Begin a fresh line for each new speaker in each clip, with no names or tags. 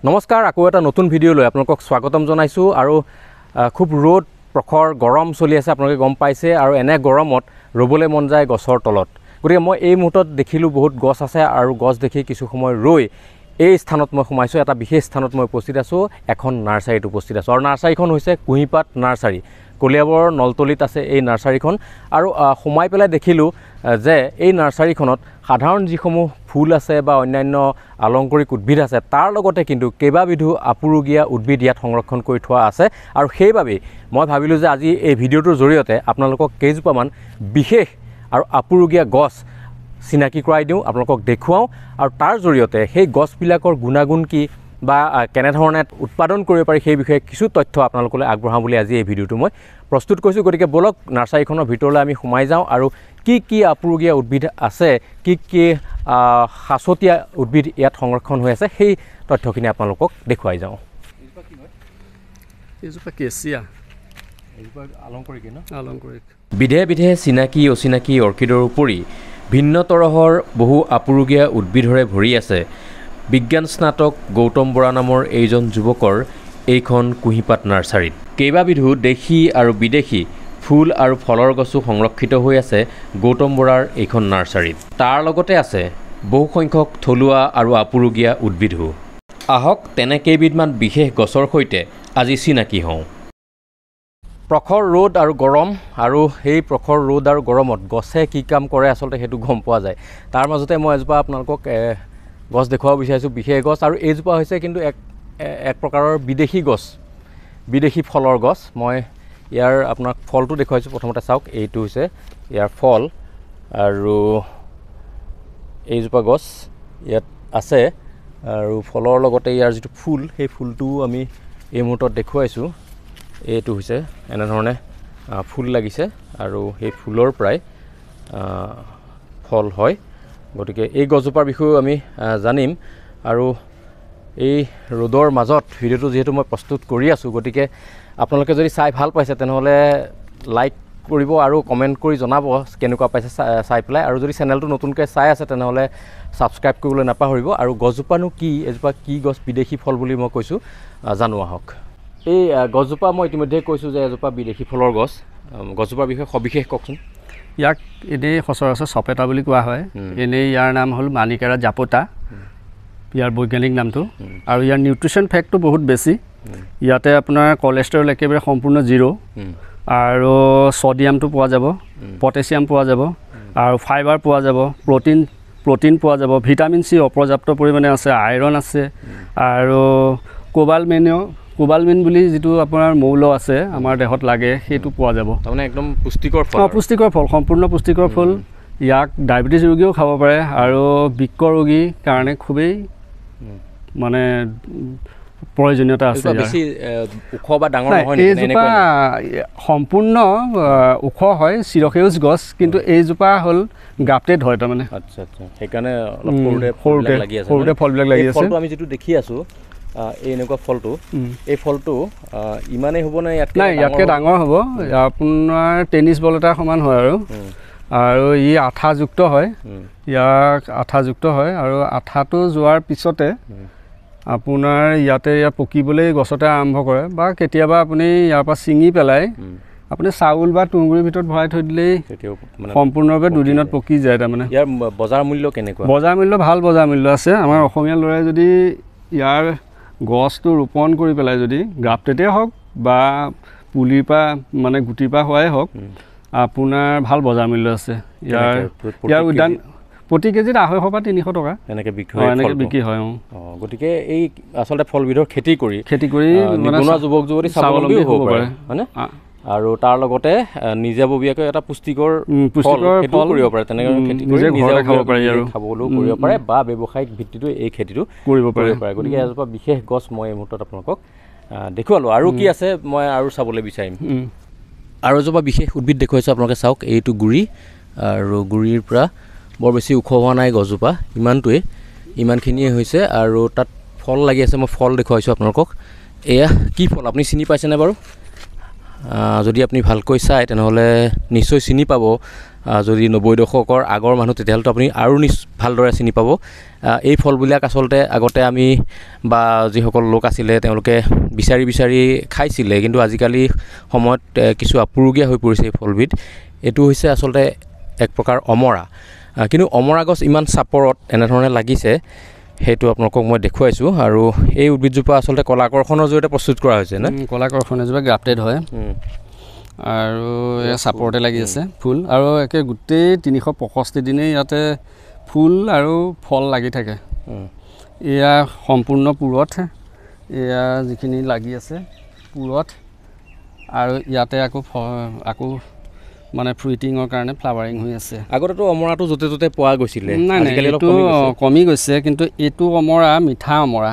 নমস্কাৰ আকৌ এটা নতুন ভিডিঅ' লৈ আপোনালোকক স্বাগতম জনাইছো আৰু খুব ৰ'দ প্ৰখৰ গৰম চলি আছে আপোনালোকে গম পাইছে আৰু এনে গৰমত ৰ'বলৈ মন যায় গছৰ তলত গতিকে মই এই মুহূৰ্তত দেখিলো বহুত গছ আছে আৰু গছ দেখি কিছু সময় ৰৈ এই স্থানত মই সোমাইছো এটা বিশেষ স্থানত মই উপস্থিত আছো এখন নাৰ্সাৰীত উপস্থিত আছো আৰু নাৰ্সাৰীখন হৈছে কুহিপাত নাৰ্সাৰী কলিয়াবৰ নলতলিত আছে এই নাৰ্সাৰীখন আৰু সোমাই পেলাই দেখিলো যে এই নাৰ্সাৰীখনত সাধাৰণ যিসমূহ ফুল আছে বা অন্যান্য অলংকাৰিক উদ্ভিদ আছে তাৰ লগতে কিন্তু কেইবাবিধো আপুৰুগীয়া উদ্ভিদ ইয়াত সংৰক্ষণ কৰি থোৱা আছে আৰু সেইবাবেই মই ভাবিলো যে আজি এই ভিডিঅ'টোৰ জৰিয়তে আপোনালোকক কেইজোপামান বিশেষ আৰু আপুৰুগীয়া গছ চিনাকি কৰাই দিওঁ আপোনালোকক দেখুৱাও আৰু তাৰ জৰিয়তে সেই গছবিলাকৰ গুণাগুণ কি বা কেনেধৰণে উৎপাদন কৰিব পাৰি সেই বিষয়ে কিছু তথ্য আপোনালোকলৈ আগবঢ়াওঁ বুলি আজি এই ভিডিঅ'টো মই প্ৰস্তুত কৰিছোঁ গতিকে বলক নাৰ্সাৰীখনৰ ভিতৰলৈ আমি সোমাই যাওঁ আৰু কি আপুৰুগীয়া উদ্ভিদ আছে কি সাঁচতীয়া উদ্ভিদ ইয়াত সংৰক্ষণ হৈ আছে সেই তথ্যখিনি আপোনালোকক দেখুৱাই যাওঁ
এইজোপা কেচিয়া
অলংকাৰিক ন
অলংকাৰিক
বিধে বিধে চিনাকি অচিনাকি অৰ্কিডৰ উপৰি ভিন্ন তৰহৰ বহু আপুৰুগীয়া উদ্ভিদৰে ভৰি আছে বিজ্ঞান স্নাতক গৌতম বৰা নামৰ এইজন যুৱকৰ এইখন কুহিপাত নাৰ্সাৰীত কেইবাবিধো দেশী আৰু বিদেশী ফুল আৰু ফলৰ গছো সংৰক্ষিত হৈ আছে গৌতম বৰাৰ এইখন নাৰ্সাৰীত তাৰ লগতে আছে বহু সংখ্যক থলুৱা আৰু আপুৰুগীয়া উদ্ভিদো আহক তেনে কেইবিধমান বিশেষ গছৰ সৈতে আজি চিনাকি হওঁ প্ৰখৰ ৰ'দ আৰু গৰম আৰু সেই প্ৰখৰ ৰ'দ আৰু গৰমত গছে কি কাম কৰে আচলতে সেইটো গম পোৱা যায় তাৰ মাজতে মই এজোপা আপোনালোকক গছ দেখুৱাব বিচাৰিছোঁ বিশেষ গছ আৰু এইজোপা হৈছে কিন্তু এক প্ৰকাৰৰ বিদেশী গছ বিদেশী ফলৰ গছ মই ইয়াৰ আপোনাক ফলটো দেখুৱাইছোঁ প্ৰথমতে চাওক এইটো হৈছে ইয়াৰ ফল আৰু এইজোপা গছ ইয়াত আছে আৰু ফলৰ লগতে ইয়াৰ যিটো ফুল সেই ফুলটো আমি এই মুহূৰ্তত দেখুৱাইছোঁ এইটো হৈছে এনেধৰণে ফুল লাগিছে আৰু সেই ফুলৰ পৰাই ফল হয় গতিকে এই গছজোপাৰ বিষয়েও আমি জানিম আৰু এই ৰ'দৰ মাজত ভিডিঅ'টো যিহেতু মই প্ৰস্তুত কৰি আছোঁ গতিকে আপোনালোকে যদি চাই ভাল পাইছে তেনেহ'লে লাইক কৰিব আৰু কমেণ্ট কৰি জনাব কেনেকুৱা পাইছে চাই পেলাই আৰু যদি চেনেলটো নতুনকৈ চাই আছে তেনেহ'লে ছাবস্ক্ৰাইব কৰিবলৈ নাপাহৰিব আৰু গছজোপানো কি এজোপা কি গছ বিদেশী ফল বুলি মই কৈছোঁ জানো আহক এই গছজোপা মই ইতিমধ্যে কৈছোঁ যে এজোপা বিদেশী ফলৰ গছ গছজোপাৰ বিষয়ে সবিশেষ কওকচোন
ইয়াক এনেই সচৰাচৰ চপেটা বুলি কোৱা হয় এনেই ইয়াৰ নাম হ'ল মানিকাৰা জাপোটা ইয়াৰ বৈজ্ঞানিক নামটো আৰু ইয়াৰ নিউট্ৰিশ্যন ফেক্টটো বহুত বেছি ইয়াতে আপোনাৰ কলেষ্ট্ৰল একেবাৰে সম্পূৰ্ণ জিৰ' আৰু ছডিয়ামটো পোৱা যাব পটেছিয়াম পোৱা যাব আৰু ফাইবাৰ পোৱা যাব প্ৰ'টিন পোৱা যাব ভিটামিন চি অপৰ্যাপ্ত পৰিমাণে আছে আইৰণ আছে আৰু কোবালমিন বুলি যিটো আপোনাৰ মৌল আছে আমাৰ দেহত লাগে সেইটো পোৱা যাব
তাৰমানে একদম পুষ্টিকৰ
ফল সম্পূৰ্ণ পুষ্টিকৰ ফল ইয়াক ডায়েবেটিছ ৰোগীও খাব পাৰে আৰু বৃক্ক ৰোগীৰ কাৰণে খুবেই মানে প্ৰয়োজনীয়তা আছে
বেছি ওখ বা ডাঙৰ নহয়
এইজোপা সম্পূৰ্ণ ওখ হয় চিৰসেউজ গছ কিন্তু এইজোপা হ'ল গ্ৰাফটেড হয় তাৰমানে
আচ্ছা সেইকাৰণে অলপ
সৰুতে ফলবিলাক লাগি আছে
ফলটো আমি যিটো দেখি আছোঁ এই এনেকুৱা ফলটো এই ফলটো ইমানেই হ'ব নে
ইয়াতকৈ ডাঙৰ হ'ব আপোনাৰ টেনিছ বল এটাৰ সমান হয় আৰু ই আঠাযুক্ত হয় ইয়াক আঠাযুক্ত হয় আৰু আঠাটো যোৱাৰ পিছতে আপোনাৰ ইয়াত পকিবলৈ গছতে আৰম্ভ কৰে বা কেতিয়াবা আপুনি ইয়াৰ পৰা ছিঙি পেলাই আপুনি চাউল বা তুঁহগুৰিৰ ভিতৰত ভৰাই থৈ দিলেই সম্পূৰ্ণভাৱে দুদিনত পকি যায় তাৰমানে
ইয়াৰ বজাৰ মূল্য কেনেকুৱা
বজাৰ মূল্য ভাল বজাৰ মূল্য আছে আমাৰ অসমীয়া ল'ৰাই যদি ইয়াৰ গছটো ৰোপণ কৰি পেলাই যদি গ্ৰাফটেডেই হওক বা পুলিৰ পৰা মানে গুটিৰ পৰা হোৱাই হওক আপোনাৰ ভাল বজাৰ মূল্য আছে ইয়াৰ উদ্যান প্ৰতি কেজিত 250 বা 300 টকা
এনেকৈ
বিক্ৰী হয়
গতিকে এই আচলতে ফলবিধৰ খেতি কৰি নিবনুৱা যুৱক যুৱতী স্বাৱলম্বী হ'ব পাৰে হয়নে আৰু তাৰ লগতে নিজাববীয়াকৈ এটা পুষ্টিকৰ ফল কৰিব পাৰে তেনেকৈ খেতি কৰি নিজে খাব পাৰে আৰু খাবলৈও কৰিব পাৰে বা ব্যৱসায়িক ভিত্তিটো এই খেতিটো কৰিব পাৰে গতিকে এজোপা বিশেষ গছ মই এই মুহূৰ্তত আপোনালোকক দেখুৱালোঁ আৰু কি আছে মই আৰু চাবলৈ বিচাৰিম আৰু এজোপা বিশেষ উদ্ভিদ দেখুৱাইছোঁ আপোনালোকে চাওক এইটো গুৰি আৰু গুৰিৰ পৰা বৰ বেছি ওখ হোৱা নাই গছজোপা ইমানখিনিয়ে হৈছে আৰু তাত ফল লাগি আছে মই ফল দেখুৱাইছোঁ আপোনালোকক এয়া কি ফল আপুনি চিনি পাইছেনে বাৰু যদি আপুনি ভালকৈ চায় তেনেহ'লে নিশ্চয় চিনি পাব। যদি 90 দশকৰ আগৰ মানুহ তেতিয়াহ'লেতো আপুনি আৰু ভালদৰে চিনি পাব। এই ফলবিলাক আচলতে আগতে আমি বা যিসকল লোক আছিলে তেওঁলোকে বিচাৰি বিচাৰি খাইছিলে, কিন্তু আজিকালি সময়ত কিছু আপুৰুগীয়া হৈ পৰিছে এই ফলবিধ। এইটো হৈছে আচলতে এক প্ৰকাৰ অমৰা, কিন্তু অমৰা গছ ইমান চাপৰত এনেধৰণে লাগিছে সেইটো আপোনালোকক মই দেখুৱাইছোঁ। আৰু এই উদ্ভিদজোপা আচলতে কলাকৰ্ষণৰ জৰিয়তে প্ৰস্তুত কৰা হৈছে নে?
কলাকৰ্ষণ এজোপা গ্ৰাফটেড হয় আৰু এয়া চাপৰতে লাগি আছে ফুল, আৰু একে গোটেই 365 দিনেই ইয়াতে ফুল আৰু ফল লাগি থাকে। এয়া সম্পূৰ্ণ পুৰঠ, এয়া যিখিনি লাগি আছে পুৰঠ, আৰু ইয়াতে আকৌ মানে ফ্ৰুইটিঙৰ কাৰণে ফ্লাৱাৰিং হৈ আছে।
আগতেতো অমৰাটো য'তে ত'তে পোৱা গৈছিলে,
নাই এইটো কমি গৈছে, কিন্তু এইটো অমৰা মিঠা অমৰা।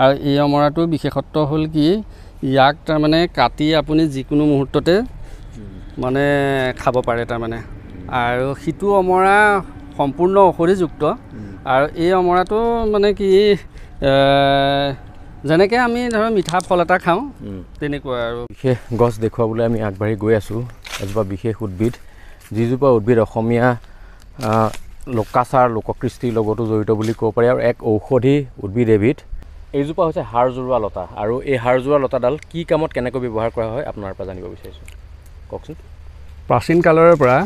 আৰু এই অমৰাটোৰ বিশেষত্ব হ'ল কি, ইয়াক তাৰমানে কাটি আপুনি যিকোনো মুহূৰ্ততে মানে খাব পাৰে তাৰমানে। আৰু সিটো অমৰা সম্পূৰ্ণ ঔষধিযুক্ত, আৰু এই অমৰাটো মানে কি যেনেকৈ আমি ধৰক মিঠা ফল এটা খাওঁ তেনেকুৱা। আৰু
বিশেষ গছ দেখুৱাবলৈ আমি আগবাঢ়ি গৈ আছোঁ। এজোপা বিশেষ উদ্ভিদ, যিজোপা উদ্ভিদ অসমীয়া লোকাচাৰ লোককৃষ্টিৰ লগতো জড়িত বুলি ক'ব পাৰি, আৰু এক ঔষধি উদ্ভিদ এবিধ। এইজোপা হৈছে হাড়জোৰোৱা লতা, আৰু এই হাড়জোৰোৱা লতাডাল কি কামত কেনেকৈ ব্যৱহাৰ কৰা হয় আপোনাৰ পৰা জানিব বিচাৰিছোঁ, কওকচোন।
প্ৰাচীন কালৰে পৰা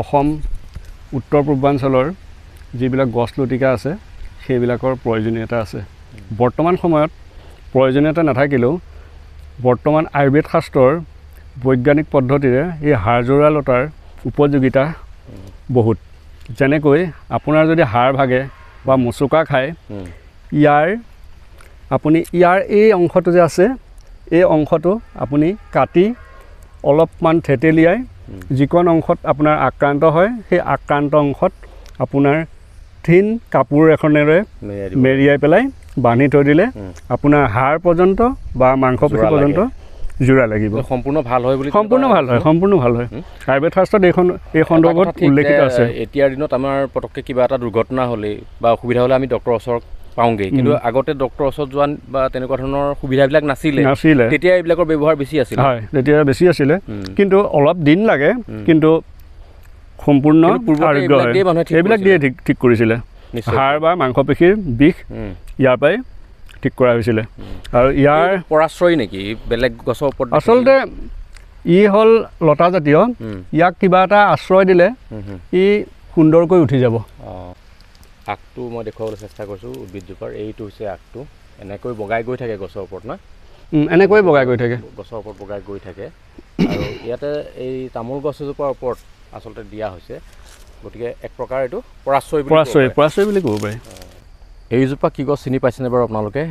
অসম উত্তৰ পূৰ্বাঞ্চলৰ যিবিলাক গছ লতিকা আছে সেইবিলাকৰ প্ৰয়োজনীয়তা আছে। বৰ্তমান সময়ত প্ৰয়োজনীয়তা নাথাকিলেও বৰ্তমান আয়ুৰ্বেদ শাস্ত্ৰৰ বৈজ্ঞানিক পদ্ধতিৰে এই হাড়জোৰোৱা লতাৰ উপযোগিতা বহুত। যেনেকৈ আপোনাৰ যদি হাড় ভাগে বা মুচুকা খায়, ইয়াৰ এই অংশটো যে আছে, এই অংশটো আপুনি কাটি অলপমান থেতেলিয়াই যিকণ অংশত আপোনাৰ আক্ৰান্ত হয় সেই আক্ৰান্ত অংশত আপোনাৰ থিন কাপোৰ এখনেৰে মেৰিয়াই পেলাই বান্ধি থৈ দিলে আপোনাৰ হাড় পৰ্যন্ত বা মাংসপেশী পৰ্যন্ত জোৰা লাগিব।
সম্পূৰ্ণ ভাল হয় বুলি
সম্পূৰ্ণ ভাল হয়। আয়ুৰ্বেদ শাস্ত্ৰত এই সন্দৰ্ভত উল্লেখিত আছে।
এতিয়াৰ দিনত আমাৰ পটককৈ কিবা এটা দুৰ্ঘটনা হ'লে বা অসুবিধা হ'লে আমি ডক্টৰৰ ওচৰত পাওঁগৈ, কিন্তু আগতে ডক্টৰৰ ওচৰত যোৱা বা তেনেকুৱা ধৰণৰ সুবিধাবিলাক নাছিলে। তেতিয়া এইবিলাকৰ ব্যৱহাৰ বেছি আছিলে।
হয়, তেতিয়া বেছি আছিলে, কিন্তু অলপ দিন লাগে, কিন্তু সম্পূৰ্ণ আৰোগ্য হয়। এইবিলাক দিয়ে ঠিক কৰিছিলে। হাড় বা মাংসপেশীৰ বিষ ইয়াৰ পৰাই ঠিক কৰা হৈছিলে। আৰু ইয়াৰ
পৰাশ্ৰয় নেকি বেলেগ গছৰ ওপৰত?
আচলতে ই হ'ল লতা জাতীয়, ইয়াক কিবা এটা আশ্ৰয় দিলে ই সুন্দৰকৈ উঠি যাব।
আগটো মই দেখুৱাবলৈ চেষ্টা কৰিছোঁ উদ্ভিদজোপাৰ। এইটো হৈছে আগটো, এনেকৈ বগাই গৈ থাকে গছৰ ওপৰত না?
এনেকৈ বগাই গৈ থাকে,
গছৰ ওপৰত বগাই গৈ থাকে। আৰু ইয়াতে এই তামোল গছ এজোপাৰ ওপৰত আচলতে দিয়া হৈছে, গতিকে এক প্ৰকাৰ এইটো পৰাশ্ৰয়
বুলি ক'ব পাৰি।
এইজোপা কি গছ চিনি পাইছেনে বাৰু আপোনালোকে?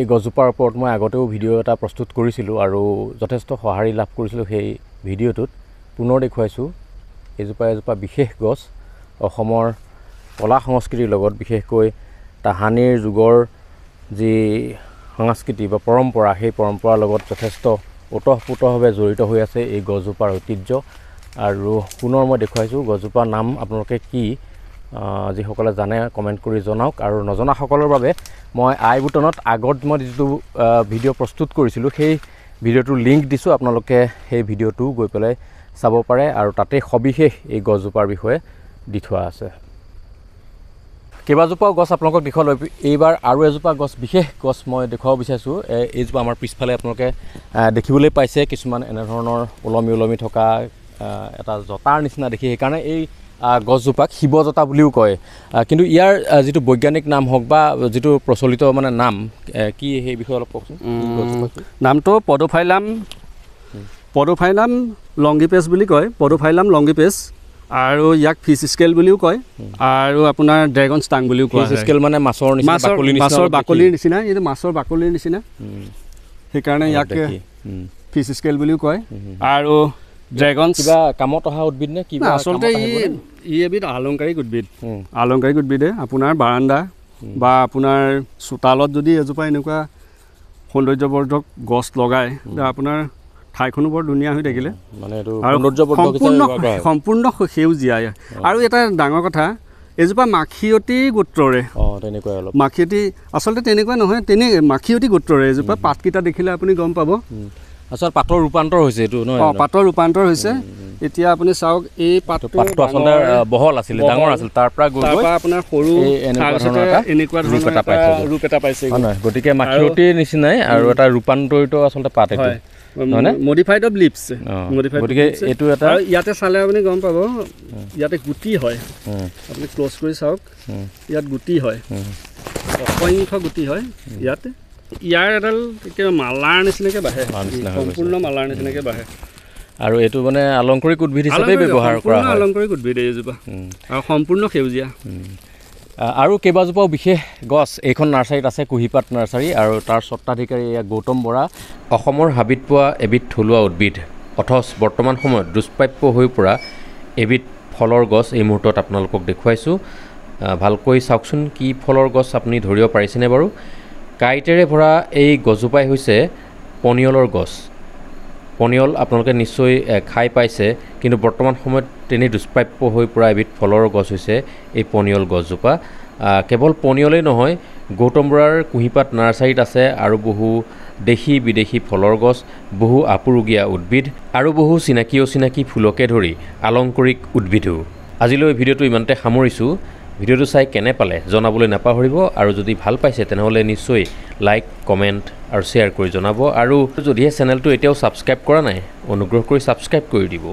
এই গছজোপাৰ ওপৰত মই আগতেও ভিডিঅ' এটা প্ৰস্তুত কৰিছিলোঁ আৰু যথেষ্ট সঁহাৰি লাভ কৰিছিলোঁ সেই ভিডিঅ'টোত। পুনৰ দেখুৱাইছোঁ। এজোপা বিশেষ গছ, অসমৰ কলা সংস্কৃতিৰ লগত, বিশেষকৈ তাহানিৰ যুগৰ যি সংস্কৃতি বা পৰম্পৰা, সেই পৰম্পৰাৰ লগত যথেষ্ট ওতঃপ্ৰোতভাৱে জড়িত হৈ আছে এই গছজোপাৰ ঐতিহ্য। আৰু পুনৰ মই দেখুৱাইছোঁ গছজোপাৰ নাম আপোনালোকে কি, যিসকলে জানে কমেণ্ট কৰি জনাওক। আৰু নজনাসকলৰ বাবে মই আই বুটনত আগত মই যিটো ভিডিঅ' প্ৰস্তুত কৰিছিলোঁ সেই ভিডিঅ'টোৰ লিংক দিছোঁ, আপোনালোকে সেই ভিডিঅ'টো গৈ পেলাই চাব পাৰে, আৰু তাতে সবিশেষ এই গছজোপাৰ বিষয়ে দি থোৱা আছে। কেইবাজোপাও গছ আপোনালোকক দেখুৱালোঁ। এইবাৰ আৰু এজোপা গছ, বিশেষ গছ মই দেখুৱাব বিচাৰিছোঁ। এইজোপা আমাৰ পিছফালে আপোনালোকে দেখিবলৈ পাইছে, কিছুমান এনেধৰণৰ ওলমি থকা এটা জতাৰ নিচিনা দেখি, সেইকাৰণে এই গছজোপাক শিৱজতা বুলিও কয়। কিন্তু ইয়াৰ যিটো বৈজ্ঞানিক নাম হওক বা যিটো প্ৰচলিত মানে নাম কি, সেই বিষয়ে অলপ কওকচোন।
নামটো পডোফাইলাম লংগিপেছ বুলি কয়, পডোফাইলাম লংগিপেছ। আৰু ইয়াক ফিছ স্কেল বুলিও কয়, আৰু আপোনাৰ ড্ৰেগন ষ্টাং বুলিও কয়।
ফিছ স্কেল মানে মাছৰ
বাকলিৰ নিচিনা, এইটো মাছৰ বাকলিৰ নিচিনা, সেইকাৰণে ইয়াক ফিছ স্কেল বুলিও কয়। আৰু ড্ৰেগন
কিবা কামত অহা উদ্ভিদ নে কিবা?
আচলতে ই এবিধ আলংকাৰিক উদ্ভিদে আপোনাৰ বাৰান্দা বা আপোনাৰ চোতালত যদি এজোপা এনেকুৱা সৌন্দৰ্যবৰ্ধক গছ লগায়, আপোনাৰ ঠাইখনো বৰ ধুনীয়া হৈ থাকিলে, সম্পূৰ্ণ সেউজীয়া। আৰু এটা ডাঙৰ কথা, এজোপা মাখিয়তী গোত্ৰৰে, মাখিয়তী আচলতে তেনেকুৱা নহয়, মাখিয়তী গোত্ৰৰে এজোপা। পাতকেইটা দেখিলে আপুনি গম পাব
আচলতে পাতৰ ৰূপান্তৰ হৈছে এইটো নহয়
পাতৰ ৰূপান্তৰ হৈছে এতিয়া আপুনি চাওক এই পাতটো
আচলতে বহল আছিল ডাঙৰ আছিল তাৰ পৰা গৈ
আপোনাৰ সৰু এনেকুৱা ধৰণৰ ৰূপ এটা পাইছে
নহয় গতিকে মাখিয়তীৰ নিচিনাই আৰু এটা ৰূপান্তৰিত আচলতে পাত এইটো
মডিফাইড অফ লিপছ
গতিকে এইটো এটা
ইয়াতে চালে আপুনি গম পাব ইয়াতে গুটি হয় আপুনি ক্ল'জ কৰি চাওক ইয়াত গুটি হয় অসংখ্য গুটি হয় ইয়াতে ইয়াৰ এডাল মালাৰ নিচিনাকৈ বাঢ়ে সম্পূৰ্ণ মালাৰ নিচিনাকৈ বাঢ়ে
আৰু এইটো মানে আলংকাৰিক উদ্ভিদ হিচাপে ব্যৱহাৰ কৰা হয়
আলংকাৰিক উদ্ভিদ এইজোপা আৰু সম্পূৰ্ণ সেউজীয়া
আৰু কেইবাজোপাও বিশেষ গছ এইখন নাৰ্চাৰীত আছে কুঁহিপাত নাৰ্চাৰী আৰু তাৰ স্বত্বাধিকাৰী গৌতম বৰা অসমৰ হাবিত পোৱা এবিধ থলুৱা উদ্ভিদ অথচ বৰ্তমান সময়ত দুষ্প্ৰাপ্য হৈ পৰা এবিধ ফলৰ গছ এই মুহূৰ্তত আপোনালোকক দেখুৱাইছোঁ ভালকৈ চাওকচোন কি ফলৰ গছ আপুনি ধৰিব পাৰিছেনে বাৰু কাঁইটেৰে ভৰা এই গছজোপাই হৈছে পনিয়লৰ গছ পনিয়ল আপোনালোকে নিশ্চয় খাই পাইছে কিন্তু বৰ্তমান সময়ত তেনেই দুষ্প্ৰাপ্য হৈ পৰা এবিধ ফলৰ গছ হৈছে এই পনিয়ল গছজোপা কেৱল পনিয়লেই নহয় গৌতম বৰাৰ কুঁহিপাত নাৰ্চাৰীত আছে আৰু বহু দেশী বিদেশী ফলৰ গছ বহু আপুৰুগীয়া উদ্ভিদ আৰু বহু চিনাকি অচিনাকি ফুলকে ধৰি আলংকাৰিক উদ্ভিদো আজিলৈ ভিডিঅ'টো ইমানতে সামৰিছোঁ ভিডিঅ'টো চাই কেনে পালে জনাবলৈ নাপাহৰিব আৰু যদি ভাল পাইছে তেনেহ'লে নিশ্চয় লাইক কমেণ্ট আৰু শ্বেয়াৰ কৰি জনাব আৰু যদিহে চেনেলটো এতিয়াও ছাবস্ক্ৰাইব কৰা নাই অনুগ্ৰহ কৰি ছাবস্ক্ৰাইব কৰি দিব